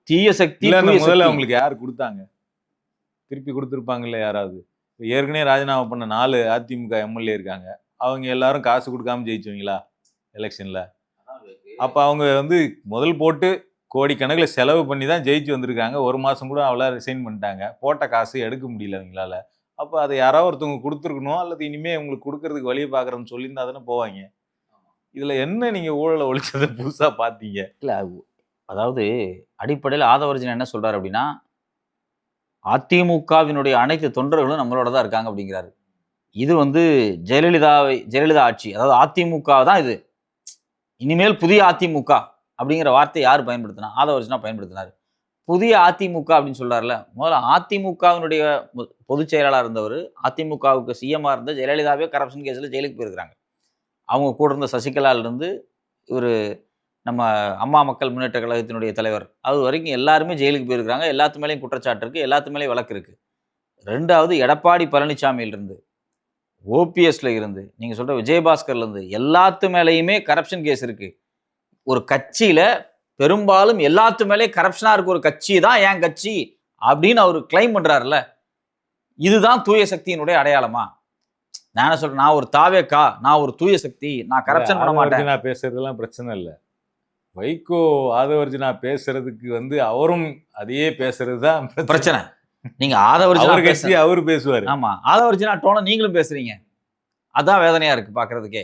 தீய சக்தி
முதல்ல அவங்களுக்கு யார் கொடுத்தாங்க? திருப்பி கொடுத்துருப்பாங்கல்ல யாராவது? ஏற்கனவே ராஜினாமா பண்ண 4 அதிமுக எம்எல்ஏ இருக்காங்க, அவங்க எல்லாரும் காசு கொடுக்காம ஜெயிச்சவங்களா எலெக்ஷன்ல? அப்ப அவங்க வந்து முதல் போட்டு கோடிக்கணக்கில் செலவு பண்ணி தான் ஜெயிச்சு வந்திருக்காங்க. 1 மாசம் கூட அவ்வளோ ரிசைன் பண்ணிட்டாங்க, போட்ட காசு எடுக்க முடியல அவங்களால. அப்போ அதை யாராவது ஒருத்தவங்க கொடுத்துருக்கணும், அல்லது இனிமே உங்களுக்கு கொடுக்கறதுக்கு வழியை பார்க்குறேன்னு சொல்லியிருந்தா தானே போவாங்க. இதுல என்ன நீங்க ஊழலை ஒழிச்சதை புதுசா பார்த்தீங்க?
இல்லை, அதாவது அடிப்படையில் ஆதவர்ஜன் என்ன சொல்றாரு அப்படின்னா, அதிமுகவினுடைய அனைத்து தொண்டர்களும் நம்மளோட தான் இருக்காங்க அப்படிங்கிறாரு. இது வந்து ஜெயலலிதா ஆட்சி, அதாவது அதிமுக தான் இது, இனிமேல் புதிய அதிமுக அப்படிங்கிற வார்த்தை யார் பயன்படுத்தினா? ஆதவர்ஜனா பயன்படுத்தினார். புதிய அதிமுக அப்படின்னு சொல்றாருல, முதல்ல அதிமுகவினுடைய பொதுச் செயலாளர் இருந்தவர், அதிமுகவுக்கு சிஎம்மா இருந்த ஜெயலலிதாவே கரப்ஷன் கேஸில் ஜெயிலுக்கு போயிருக்கிறாங்க. அவங்க கூட இருந்த சசிகலாவிலிருந்து இவர் நம்ம அம்மா மக்கள் முன்னேற்ற கழகத்தினுடைய தலைவர் அது வரைக்கும் எல்லாருமே ஜெயிலுக்கு போயிருக்கிறாங்க. எல்லாத்து மேலேயும் குற்றச்சாட்டு இருக்குது, எல்லாத்து மேலேயும் வழக்கு இருக்குது. ரெண்டாவது, எடப்பாடி பழனிசாமியிலிருந்து, ஓபிஎஸ்ல இருந்து, நீங்கள் சொல்கிற விஜயபாஸ்கர்லேருந்து எல்லாத்து மேலேயுமே கரப்ஷன் கேஸ் இருக்குது. ஒரு கட்சியில் பெரும்பாலும் எல்லாத்து மேலே கரப்ஷனாக இருக்க ஒரு கட்சி தான் என் கட்சி அப்படின்னு அவர் கிளைம் பண்ணுறாருல, இதுதான் தூய சக்தியினுடைய அடையாளமா? நான் என்ன சொல்கிறேன், நான் ஒரு தாவேக்கா, நான் ஒரு தூய சக்தி, நான் கரப்ஷன் பண்ண மாட்டேன்.
நான் பேசுறதுலாம் பிரச்சனை இல்லை. வைகோ ஆதவர்ஜனா பேசுறதுக்கு வந்து அவரும் அதையே பேசுறது தான்
பிரச்சனை. நீங்க ஆதவர்ஜனா
பேசி அவரு பேசுவாரு.
ஆமா, ஆதவர்ஜனா டோன நீங்களும் பேசுறீங்க, அதான் வேதனையா இருக்கு பாக்குறதுக்கே.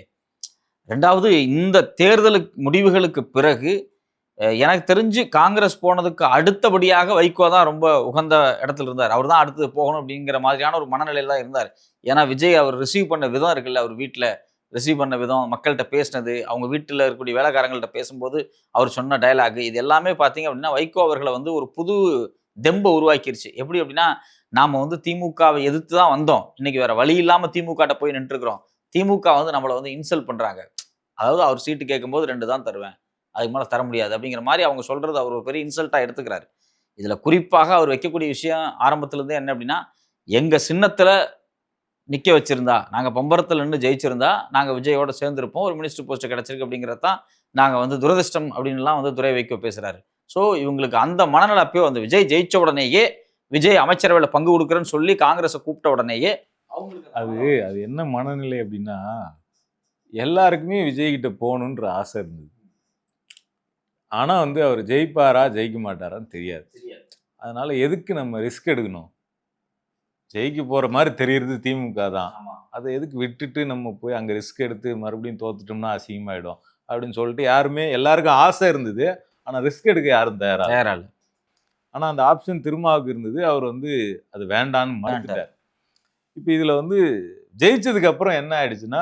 ரெண்டாவது, இந்த தேர்தலுக்கு முடிவுகளுக்கு பிறகு எனக்கு தெரிஞ்சு காங்கிரஸ் போனதுக்கு அடுத்தபடியாக வைகோ தான் ரொம்ப உகந்த இடத்துல இருந்தார். அவர் தான் அடுத்து போகணும் அப்படிங்கிற மாதிரியான ஒரு மனநிலையில தான் இருந்தார். ஏன்னா விஜய் அவர் ரிசீவ் பண்ண விதம் இருக்குல்ல, அவர் வீட்டில் ரிசீவ் பண்ண விதம், மக்கள்கிட்ட பேசினது, அவங்க வீட்டில் இருக்கக்கூடிய வேலைக்காரங்கள்ட்ட பேசும்போது அவர் சொன்ன டயலாக், இது எல்லாமே பார்த்தீங்க அப்படின்னா வைகோ அவர்களை வந்து ஒரு புது தெம்பை உருவாக்கிருச்சு. எப்படி அப்படின்னா, நாம் வந்து திமுகவை எதிர்த்து தான் வந்தோம், இன்னைக்கு வேற வழி இல்லாமல் திமுகட்ட போய் நின்றுருக்கிறோம், திமுக வந்து நம்மளை வந்து இன்சல்ட் பண்ணுறாங்க, அதாவது அவர் சீட்டு கேட்கும்போது 2 தான் தருவேன், அதுக்கு மேலே தர முடியாது அப்படிங்கிற மாதிரி அவங்க சொல்கிறது அவர் ஒரு பெரிய இன்சல்ட்டாக எடுத்துக்கிறாரு. இதில் குறிப்பாக அவர் வைக்கக்கூடிய விஷயம் ஆரம்பத்துலேருந்தே என்ன அப்படின்னா, எங்கள் சின்னத்தில் நிற்க வச்சிருந்தா, நாங்கள் பம்பரத்தில் நின்று ஜெயிச்சிருந்தா நாங்கள் விஜயோட சேர்ந்துருப்போம், ஒரு மினிஸ்டர் போஸ்ட் கிடச்சிருக்கு அப்படிங்கிறது தான் நாங்கள் வந்து துரதிர்ஷ்டம் அப்படின்லாம் வந்து துரை வைகோ பேசுகிறாரு. ஸோ இவங்களுக்கு அந்த மனநல அப்போ அந்த விஜய் ஜெயிச்ச உடனேயே விஜய் அமைச்சரவையில பங்கு கொடுக்குறேன்னு சொல்லி காங்கிரஸை கூப்பிட்ட உடனேயே
அது என்ன மனநிலை அப்படின்னா, எல்லாருக்குமே விஜய் கிட்ட போகணுன்ற ஆசை இருந்தது. ஆனா வந்து அவர் ஜெயிப்பாரா ஜெயிக்க மாட்டாரான்னு தெரியாது. அதனால எதுக்கு நம்ம ரிஸ்க் எடுக்கணும்? ஜெயிக்க போற மாதிரி தெரியுறது திமுக தான். அதை எதுக்கு விட்டுட்டு நம்ம போய் அங்க ரிஸ்க் எடுத்து மறுபடியும் தோத்துட்டோம்னா அசிங்கமாயிடும் அப்படின்னு சொல்லிட்டு யாருமே, எல்லாருக்கும் ஆசை இருந்தது. ஆனா ரிஸ்க் எடுக்க யாரும் தயாரா. ஆனா அந்த ஆப்ஷன் திருமாவுக்கு இருந்தது. அவர் வந்து அது வேண்டான்னு மறுத்துட்டார். இப்ப இதுல வந்து ஜெயிச்சதுக்கு அப்புறம் என்ன ஆயிடுச்சுன்னா,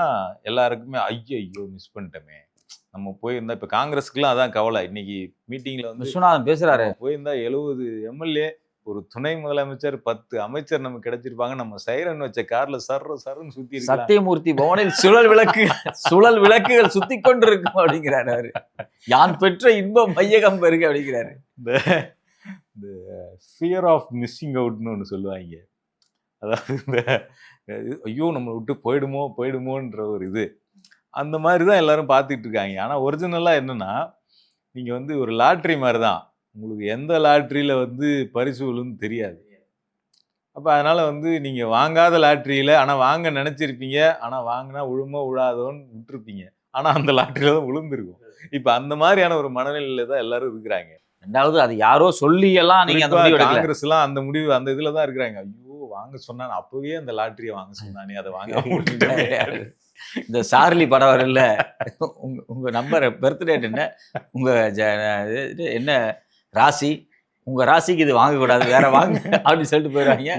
எல்லாருக்குமே ஐயோ மிஸ் பண்ணிட்டோமே, நம்ம போயிருந்தா, இப்ப காங்கிரஸுக்குலாம் அதான் கவலை. இன்னைக்கு மீட்டிங்ல வந்து
விஸ்வநாதன் பேசுறாரு,
போயிருந்தா 70 எம்எல்ஏ, ஒரு துணை முதலமைச்சர், 10 அமைச்சர் நமக்கு கிடைச்சிருப்பாங்க. நம்ம சைரன் வச்ச கார்ல சர்ன்னு சுத்தி இருக்கலாம்.
சத்தியமூர்த்தி பவனில் சுழல் விளக்குகள் சுத்தி கொண்டிருக்கும் அப்படிங்கிறாரு அவரு. யான் பெற்ற இன்பம் மையகம் பெருக அப்படிங்கிறாரு.
இந்த ஃபியர் ஆஃப் மிஸ்ஸிங் அவுட்னு ஒன்று சொல்லுவாங்க. அதாவது இந்த ஐயோ நம்மளை விட்டு போயிடுமோன்ற ஒரு இது. அந்த மாதிரி தான் எல்லாரும் பார்த்துட்டு இருக்காங்க. ஆனால் ஒரிஜினலாக என்னன்னா, நீங்கள் வந்து ஒரு லாட்ரி மாதிரி தான். உங்களுக்கு எந்த லாட்ரியில் வந்து பரிசு விழுன்னு தெரியாது. அப்போ அதனால் வந்து நீங்கள் வாங்காத லாட்ரியில், ஆனால் வாங்க நினச்சிருப்பீங்க, ஆனால் வாங்கினா விழுமோ விழாதோன்னு விட்டுருப்பீங்க. ஆனால் அந்த லாட்ரியில் தான் விழுந்திருக்கும். இப்போ அந்த மாதிரியான ஒரு மனநிலையில் தான் எல்லாரும் இருக்கிறாங்க.
ரெண்டாவது அது யாரோ சொல்லி எல்லாம் நீங்க அந்த முடிவு எடுக்கல.
காங்கிரஸ்லாம் அந்த முடிவு அந்த இதுல தான் இருக்கிறாங்க. ஐயோ வாங்க சொன்னான், அப்பவே அந்த லாட்டரியை வாங்க சொன்னானே, அதை வாங்க.
இந்த சார்லி படம் வரல, உங்க நம்பர் பர்த்டேட் என்ன, உங்க என்ன ராசி, உங்க ராசிக்கு இது வாங்கக்கூடாது, வேற வாங்க அப்படின்னு சொல்லிட்டு போயிடுவாங்க.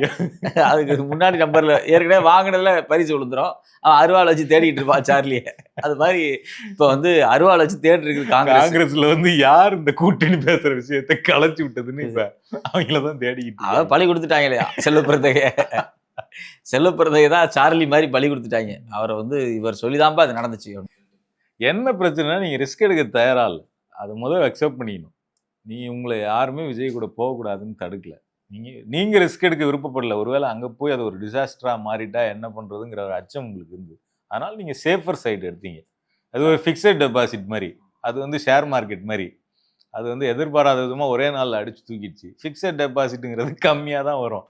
அதுக்கு முன்னாடி நம்பர்ல ஏற்கனவே வாங்கினதுல பரிசு விழுந்துரும். அருவாள் வச்சு தேடிட்டு இருப்பான் சார்லியை. அது மாதிரி இப்ப வந்து அருவாள் வச்சு தேடி இருக்குது
காங்கிரஸ்ல வந்து யார் இந்த கூட்டணி பேசுற விஷயத்தை கலைச்சு விட்டதுன்னு இப்ப அவங்களதான் தேடிக்கிட்டு
பலி கொடுத்துட்டாங்க இல்லையா. செல்வப்பிரதையை தான் சார்லி மாதிரி பலி கொடுத்துட்டாங்க. அவரை வந்து இவர் சொல்லிதான்ப்பா அது நடந்துச்சு.
என்ன பிரச்சனைனா, நீங்க ரிஸ்க் எடுக்க தயாரா இல்லை, அதை முதல்ல அக்செப்ட் பண்ணிக்கணும். உங்களை யாருமே விஜய் கூட போகக்கூடாதுன்னு தடுக்கல. நீங்க ரிஸ்க் எடுக்க விருப்பப்படல. ஒருவேளை அங்க போய் அது ஒரு டிசாஸ்டரா மாறிட்டா என்ன பண்றதுங்கிற ஒரு அச்சம் உங்களுக்கு இருந்து, அதனால நீங்க சேஃபர் சைடு எடுத்தீங்க. அது ஒரு ஃபிக்ஸட் டெபாசிட் மாதிரி, அது வந்து ஷேர் மார்க்கெட் மாதிரி. அது வந்து எதிர்பாராத விதமா ஒரே நாள்ல அடிச்சு தூக்கிடுச்சு. ஃபிக்ஸட் டெபாசிட்ங்கிறது கம்மியா தான் வரும்,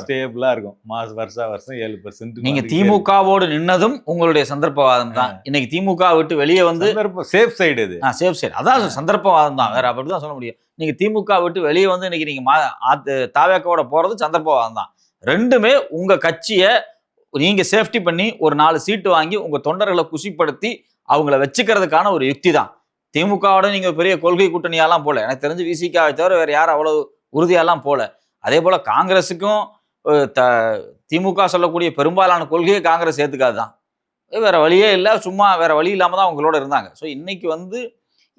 ஸ்டேபிளா இருக்கும். வருஷம் 7%.
நீங்க திமுகவோடு நின்னதும் உங்களுடைய சந்தர்ப்பவாதம் தான். இன்னைக்கு திமுக விட்டு வெளியே வந்து
சேஃப் சைடு, இது
சேஃப் சைடு, அதான் சந்தர்ப்பவாதம் தான், வேற அப்படிதான் சொல்ல முடியும். நீங்க திமுக விட்டு வெளியே வந்து இன்னைக்கு நீங்க தாவேக்காவோட போறது சந்தர்ப்பவாதம் தான். ரெண்டுமே உங்க கட்சியை நீங்க சேஃப்டி பண்ணி ஒரு 4 சீட்டு வாங்கி உங்க தொண்டர்களை குஷிப்படுத்தி அவங்கள வச்சுக்கிறதுக்கான ஒரு யுக்தி தான். திமுகவோட நீங்க பெரிய கொள்கை கூட்டணியாலாம் போல, எனக்கு தெரிஞ்சு விசிகாவை தவிர வேற யாரும் அவ்வளவு உறுதியாலாம் போல. அதே போல காங்கிரஸுக்கும் திமுக சொல்லக்கூடிய பெரும்பாலான கொள்கையை காங்கிரஸ் ஏத்துக்காதுதான். வேற வழியே இல்லை, சும்மா வேற வழி இல்லாம தான் அவங்களோட இருந்தாங்க. ஸோ இன்னைக்கு வந்து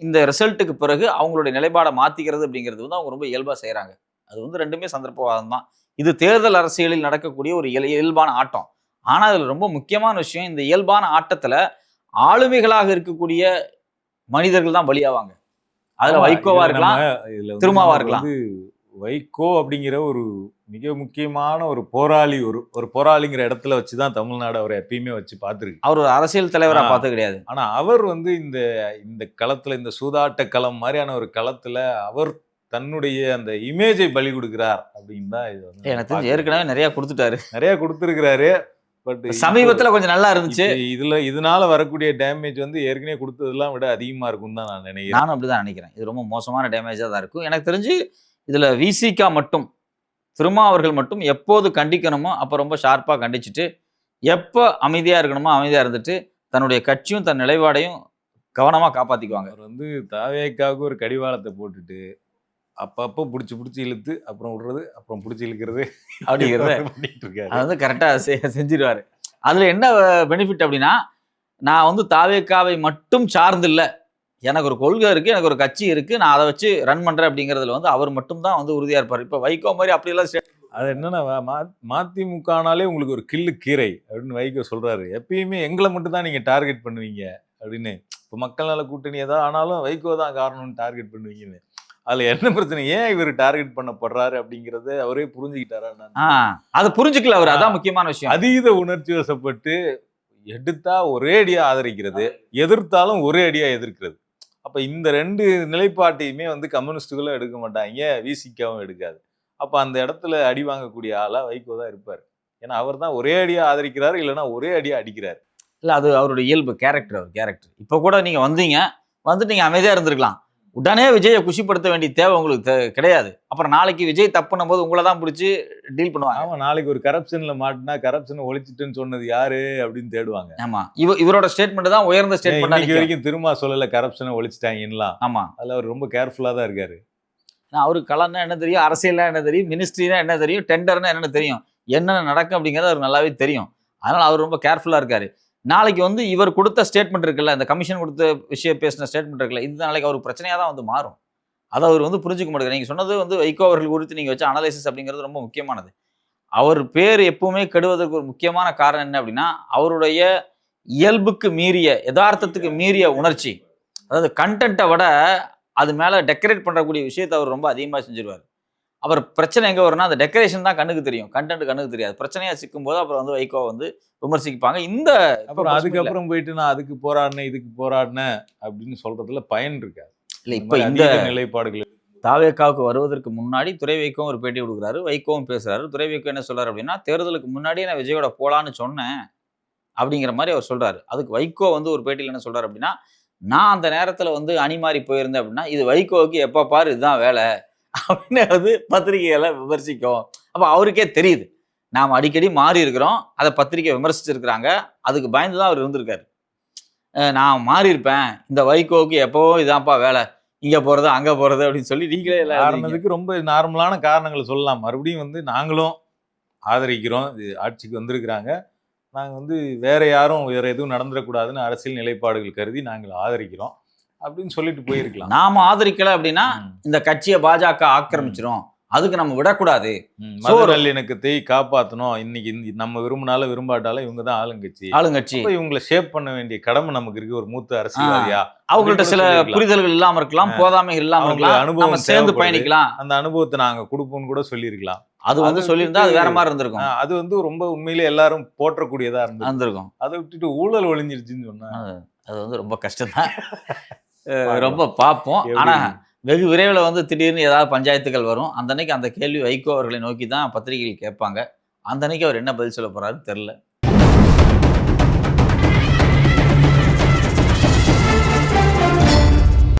இந்த ரிசல்ட்டுக்கு பிறகு அவங்களுடைய நிலைப்பாடை மாத்திக்கிறது அப்படிங்கிறது வந்து அவங்க ரொம்ப இயல்பா செய்யறாங்க. அது வந்து ரெண்டுமே சந்தர்ப்பவாதம் தான். இது தேர்தல் அரசியலில் நடக்கக்கூடிய ஒரு இயல்பான ஆட்டம். ஆனா அதுல ரொம்ப முக்கியமான விஷயம், இந்த இயல்பான ஆட்டத்துல ஆளுமைகளாக இருக்கக்கூடிய மனிதர்கள் தான் பலியாவாங்க. அதுல வைகோவா இருக்கலாம், திருமாவா இருக்கலாம்.
வைகோ அப்படிங்கிற ஒரு மிக முக்கியமான ஒரு போராளி, ஒரு போராளிங்கிற இடத்துல வச்சுதான் தமிழ்நாடு அவரை எப்பயுமே வச்சு பார்த்துருக்கு.
அவர் ஒரு அரசியல் தலைவரா பார்த்து கிடையாது.
ஆனா அவர் வந்து இந்த களத்துல, இந்த சூதாட்ட களம் மாதிரியான ஒரு களத்துல அவர் தன்னுடைய அந்த இமேஜை பலி கொடுக்கிறார் அப்படின்னு தான் இது வந்து
எனக்கு தெரிஞ்சு ஏற்கனவே நிறைய
கொடுத்துருக்கிறாரு. பட்
சமீபத்துல கொஞ்சம் நல்லா இருந்துச்சு.
இதனால வரக்கூடிய டேமேஜ் வந்து ஏற்கனவே கொடுத்ததெல்லாம் விட அதிகமா இருக்கும் தான் நான் நினைக்கிறேன்.
நானும் அப்படிதான் நினைக்கிறேன். இது ரொம்ப மோசமான டேமேஜா தான் இருக்கும். எனக்கு தெரிஞ்சு இதுல விசிகா மட்டும், திருமா அவர்கள் மட்டும் எப்போது கண்டிக்கணுமோ அப்போ ரொம்ப ஷார்ப்பா கண்டிச்சுட்டு, எப்போ அமைதியா இருக்கணுமோ அமைதியா இருந்துட்டு தன்னுடைய கட்சியும் தன் நிலைப்பாடையும் கவனமா காப்பாத்திக்குவாங்க.
அவர் வந்து தாவேக்காவுக்கு ஒரு கடிவாளத்தை போட்டுட்டு அப்பப்போ பிடிச்சி இழுத்து அப்புறம் விடுறது, அப்புறம் பிடிச்சி இழுக்கிறது
அப்படிங்கிறத
பண்ணிட்டு இருக்காரு.
அது வந்து கரெக்டா செஞ்சிருவாரு. அதுல என்ன பெனிஃபிட் அப்படின்னா, நான் வந்து தாவேக்காவை மட்டும் சார்ந்து இல்லை, எனக்கு ஒரு கொள்கை இருக்கு, எனக்கு ஒரு கட்சி இருக்கு, நான் அதை வச்சு ரன் பண்றேன் அப்படிங்கிறதுல வந்து அவர் மட்டும் தான் வந்து உறுதியா இருப்பார். இப்ப வைகோ மாதிரி அப்படியெல்லாம்
அது என்னன்னா, மதிமுகனாலே உங்களுக்கு ஒரு கில்லு கீரை அப்படின்னு வைகோ சொல்றாரு. எப்பயுமே எங்களை மட்டும் தான் நீங்க டார்கெட் பண்ணுவீங்க அப்படின்னு. இப்போ மக்கள் நல கூட்டணி ஏதாவது ஆனாலும் வைகோ தான் காரணம்னு டார்கெட் பண்ணுவீங்கன்னு. அதுல என்ன பிரச்சனை, ஏன் இவர் டார்கெட் பண்ணப்படுறாரு அப்படிங்கறத அவரே புரிஞ்சுக்கிட்டாரா?
அது புரிஞ்சுக்கல அவர், அதான் முக்கியமான விஷயம்.
அதீத உணர்ச்சி வசப்பட்டு எடுத்தா ஒரே அடியா ஆதரிக்கிறது, எதிர்த்தாலும் ஒரே அடியா எதிர்க்கிறது. அப்ப இந்த 2 நிலைப்பாட்டையுமே வந்து கம்யூனிஸ்டுகளும் எடுக்க மாட்டாங்க, விசிகாவும் எடுக்காது. அப்ப அந்த இடத்துல அடி வாங்கக்கூடிய ஆளா வைகோ தான் இருப்பாரு. ஏன்னா அவர் தான் ஒரே அடியா ஆதரிக்கிறாரு, இல்லைன்னா ஒரே அடியா அடிக்கிறாரு.
இல்ல அது அவருடைய இயல்பு, கேரக்டர். அவர் கேரக்டர். இப்ப கூட நீங்க வந்தீங்க, வந்துட்டு நீங்க அமைதியா இருந்திருக்கலாம். உடனே விஜயை குஷிப்படுத்த வேண்டிய தேவை உங்களுக்கு கிடையாது. அப்புறம் நாளைக்கு விஜய் தப்புன்னும் போது உங்களை தான் பிடிச்சி டீல் பண்ணுவாங்க.
ஆமா, நாளைக்கு ஒரு கரப்ஷன்ல மாட்டினா கரப்ஷனை ஒழிச்சிட்டுன்னு சொன்னது யாரு அப்படின்னு தேடுவாங்க.
ஆமா, இவரோட ஸ்டேட்மெண்ட் தான் உயர்ந்த ஸ்டேட்மெண்ட்.
இன்னைக்கு வரைக்கும் திரும்ப சொல்லல கரப்ஷனை ஒழிச்சிட்டாங்கலாம்.
ஆமா,
அதுல அவர் ரொம்ப கேர்ஃபுல்லா தான் இருக்காரு.
அவருக்கு கலன்னா என்ன தெரியும், அரசியல்னா என்ன தெரியும், மினிஸ்ட்ரினா என்ன தெரியும், டெண்டர்னா என்னன்னு தெரியும், என்னென்ன நடக்கும் அப்படிங்கிறது அவருக்கு நல்லாவே தெரியும். அதனால அவர் ரொம்ப கேர்ஃபுல்லா இருக்காரு. நாளைக்கு வந்து இவர் கொடுத்த ஸ்டேட்மெண்ட் இருக்குல்ல, இந்த கமிஷன் கொடுத்த விஷயம் பேசின ஸ்டேட்மெண்ட் இருக்குல்ல, இது நாளைக்கு அவருக்கு பிரச்சனையா தான் வந்து மாறும். அதை அவர் வந்து புரிஞ்சுக்க மாட்டேங்கிறார். நீங்க சொன்னது வந்து வைகோ அவர்கள் குறித்து நீங்க வச்ச அனலைசிஸ் அப்படிங்கிறது ரொம்ப முக்கியமானது. அவர் பேர் எப்பவுமே கெடுவதற்கு ஒரு முக்கியமான காரணம் என்ன அப்படின்னா, அவருடைய இயல்புக்கு மீறிய, யதார்த்தத்துக்கு மீறிய உணர்ச்சி. அதாவது கண்டென்ட்டை விட அது மேல டெக்கரேட் பண்ணக்கூடிய விஷயத்தை அவர் ரொம்ப அதிகமாக செஞ்சிருவார். அவர் பிரச்சனை எங்க வரும்னா, அந்த டெக்கரேஷன் தான் கண்ணுக்கு தெரியும், கண்டென்ட் கண்ணுக்கு தெரியாது. பிரச்சனையா சிக்கும் போது அப்புறம் வந்து வைகோ வந்து விமர்சிப்பாங்க. இந்த
அப்புறம் அதுக்கப்புறம் போயிட்டு நான் அதுக்கு போராடினேன், இதுக்கு போராடினேன் அப்படின்னு சொல்றதுல பயன் இருக்காது.
இல்ல இப்ப இந்த
நிலைப்பாடுகள்
தாவேகாவுக்கு வருவதற்கு முன்னாடி துரை வைகோவும் ஒரு பேட்டி கொடுக்குறாரு, வைகோவும் பேசுறாரு. துரை வைகோ என்ன சொல்றாரு அப்படின்னா, தேர்தலுக்கு முன்னாடியே நான் விஜயோட போலான்னு சொன்னேன் அப்படிங்கிற மாதிரி அவர் சொல்றாரு. அதுக்கு வைகோ வந்து ஒரு பேட்டியில் என்ன சொல்றாரு அப்படின்னா, நான் அந்த நேரத்துல வந்து அணி மாறி போயிருந்தேன் அப்படின்னா, இது வைகோவுக்கு எப்ப பாரு இதுதான் வேலை அப்படின்னு வந்து பத்திரிகைகளை விமர்சிக்கும். அப்ப அவருக்கே தெரியுது, நாம் அடிக்கடி மாறி இருக்கிறோம், அதை பத்திரிகை விமர்சிச்சிருக்கிறாங்க, அதுக்கு பயந்து தான் அவர் இருந்திருக்காரு. நான் மாறி இருப்பேன், இந்த வைகோவுக்கு எப்பவோ இதான்ப்பா வேலை, இங்க போறது அங்க போறது அப்படின்னு சொல்லி நீங்களே
காரணத்துக்கு ரொம்ப நார்மலான காரணங்களை சொல்லலாம். மறுபடியும் வந்து நாங்களும் ஆதரிக்கிறோம், இது ஆட்சிக்கு வந்திருக்கிறாங்க, நாங்கள் வந்து வேற யாரும் வேற எதுவும் நடந்துடக்கூடாதுன்னு அரசியல் நிலைப்பாடுகள் கருதி நாங்கள் ஆதரிக்கிறோம் அப்படின்னு சொல்லிட்டு போயிருக்கலாம்.
நாம ஆதரிக்கல அப்படின்னா இந்த கட்சியை பாஜக ஆக்கிரமிச்சிரும், அதுக்கு நம்ம விடக்கூடாது,
நல்லிணக்கத்தை காப்பாற்றணும், இன்னைக்கு நம்ம விரும்பினாலும் விரும்பாட்டாலும் இவங்க தான் ஆளுங்கட்சி, இவங்களை ஷேப் பண்ண வேண்டிய கடமை நமக்கு இருக்கு. ஒரு மூத்த அரசியல்வாதியா அவங்கள்ட்ட
சில புரிதல்கள் இல்லாம இருக்கலாம், போதாமைகள் இல்லாம இருக்கலாம், அனுபவம் சேர்ந்து பயணிக்கலாம்,
அந்த அனுபவத்தை நாங்க கொடுப்போம்னு கூட சொல்லியிருக்கலாம்.
அது வந்து சொல்லியிருந்தா அது வேற மாதிரி இருந்திருக்கும்.
அது வந்து ரொம்ப உண்மையிலே எல்லாரும் போற்றக்கூடியதா இருந்திருக்கும். அதை விட்டுட்டு ஊழல் ஒழிஞ்சிருச்சுன்னு சொன்னா
அது வந்து ரொம்ப கஷ்டம் தான். ரொம்ப பார்ப்போம். ஆனா வெகு விரைவில் வந்து திடீர்னு ஏதாவது பஞ்சாயத்துகள் வரும். அந்த அன்னைக்கு அந்த கேள்வி வைகோ அவர்களை நோக்கி தான் பத்திரிகைகள் கேட்பாங்க. அந்த அன்னைக்கு அவர் என்ன பதில் சொல்ல போறாருன்னு தெரியல.